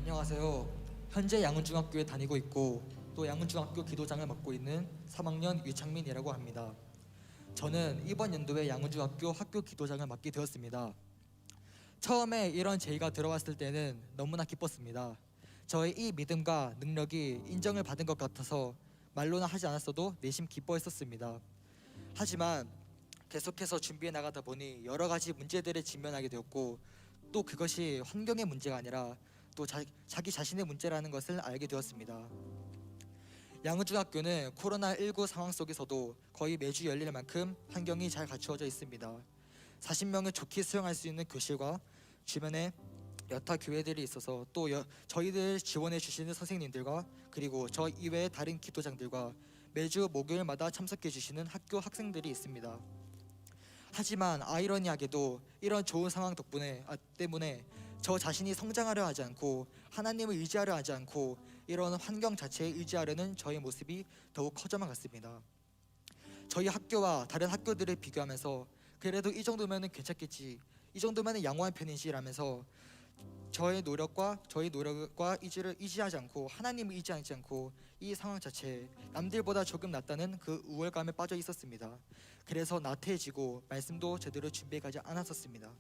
안녕하세요. 현재 양은중학교에 다니고 있고 또 양은중학교 기도장을 맡고 있는 3학년 유창민이라고 합니다. 저는 이번 연도에 양은중학교 학교 기도장을 맡게 되었습니다. 처음에 이런 제의가 들어왔을 때는 너무나 기뻤습니다. 저의 이 믿음과 능력이 인정을 받은 것 같아서 말로는 하지 않았어도 내심 기뻐했었습니다. 하지만 계속해서 준비해 나가다 보니 여러 가지 문제들에 직면하게 되었고 또 그것이 환경의 문제가 아니라 또 자기 자신의 문제라는 것을 알게 되었습니다. 양은중학교는 코로나19 상황 속에서도 거의 매주 열릴 만큼 환경이 잘 갖추어져 있습니다. 40명을 좋게 수용할 수 있는 교실과 주변에 여타 교회들이 있어서 또 저희들 지원해 주시는 선생님들과 그리고 저 이외의 다른 기도장들과 매주 목요일마다 참석해 주시는 학교 학생들이 있습니다. 하지만 아이러니하게도 이런 좋은 상황 때문에 저 자신이 성장하려 하지 않고 하나님을 의지하려 하지 않고 이런 환경 자체에 의지하려는 저의 모습이 더욱 커져만 갔습니다. 저희 학교와 다른 학교들을 비교하면서 그래도 이 정도면 괜찮겠지, 이 정도면 양호한 편이지 라면서 저희 노력과 의지를 의지하지 않고 하나님을 의지하지 않고 이 상황 자체에 남들보다 조금 낫다는 그 우월감에 빠져 있었습니다. 그래서 나태해지고 말씀도 제대로 준비해 가지 않았었습니다.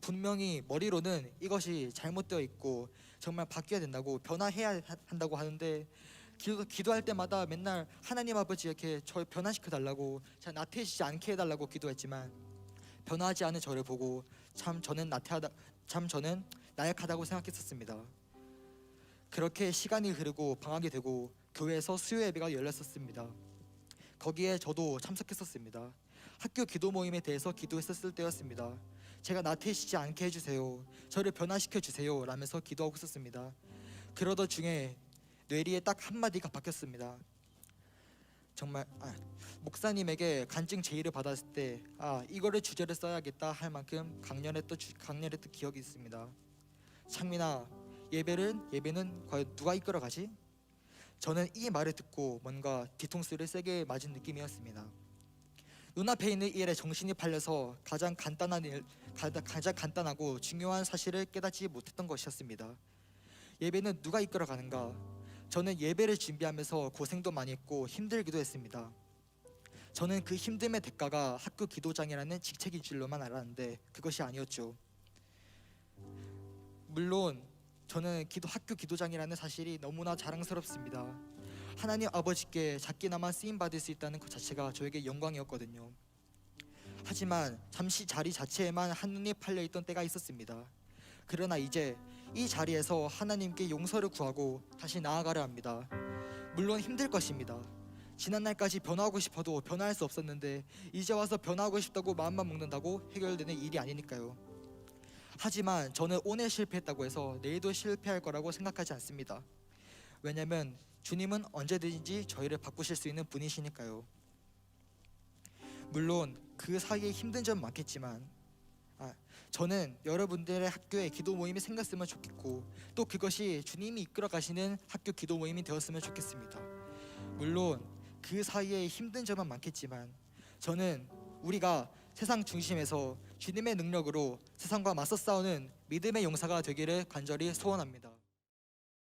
분명히 머리로는 이것이 잘못되어 있고 정말 바뀌어야 된다고 변화해야 한다고 하는데 기도할 때마다 맨날 하나님 아버지 이렇게 저 변화시켜 달라고 잘 나태해지지 않게 해달라고 기도했지만 변화하지 않은 저를 보고 참 저는 나약하다고 생각했었습니다. 그렇게 시간이 흐르고 방학이 되고 교회에서 수요 예배가 열렸었습니다. 거기에 저도 참석했었습니다. 학교 기도 모임에 대해서 기도했었을 때였습니다. 제가 나태해지지 않게 해주세요, 저를 변화시켜 주세요 라면서 기도하고 있었습니다. 그러던 중에 뇌리에 딱 한마디가 박혔습니다. 정말 목사님에게 간증 제의를 받았을 때 이거를 주제를 써야겠다 할 만큼 강렬했던 기억이 있습니다. 창민아, 예배는 과연 누가 이끌어가지? 저는 이 말을 듣고 뭔가 뒤통수를 세게 맞은 느낌이었습니다. 눈앞에 있는 일에 정신이 팔려서 가장 간단하고 중요한 사실을 깨닫지 못했던 것이었습니다. 예배는 누가 이끌어가는가? 저는 예배를 준비하면서 고생도 많이 했고 힘들기도 했습니다. 저는 그 힘듦의 대가가 학교 기도장이라는 직책인 줄로만 알았는데 그것이 아니었죠. 물론 저는 학교 기도장이라는 사실이 너무나 자랑스럽습니다. 하나님 아버지께 작게나마 쓰임받을 수 있다는 것 자체가 저에게 영광이었거든요. 하지만 잠시 자리 자체에만 한눈이 팔려있던 때가 있었습니다. 그러나 이제 이 자리에서 하나님께 용서를 구하고 다시 나아가려 합니다. 물론 힘들 것입니다. 지난날까지 변화하고 싶어도 변화할 수 없었는데 이제 와서 변화하고 싶다고 마음만 먹는다고 해결되는 일이 아니니까요. 하지만 저는 오늘 실패했다고 해서 내일도 실패할 거라고 생각하지 않습니다. 왜냐면 주님은 언제든지 저희를 바꾸실 수 있는 분이시니까요. 물론 그 사이에 힘든 점은 많겠지만 저는 여러분들의 학교에 기도 모임이 생겼으면 좋겠고 또 그것이 주님이 이끌어 가시는 학교 기도 모임이 되었으면 좋겠습니다. 물론 그 사이에 힘든 점은 많겠지만 저는 우리가 세상 중심에서 주님의 능력으로 세상과 맞서 싸우는 믿음의 용사가 되기를 간절히 소원합니다.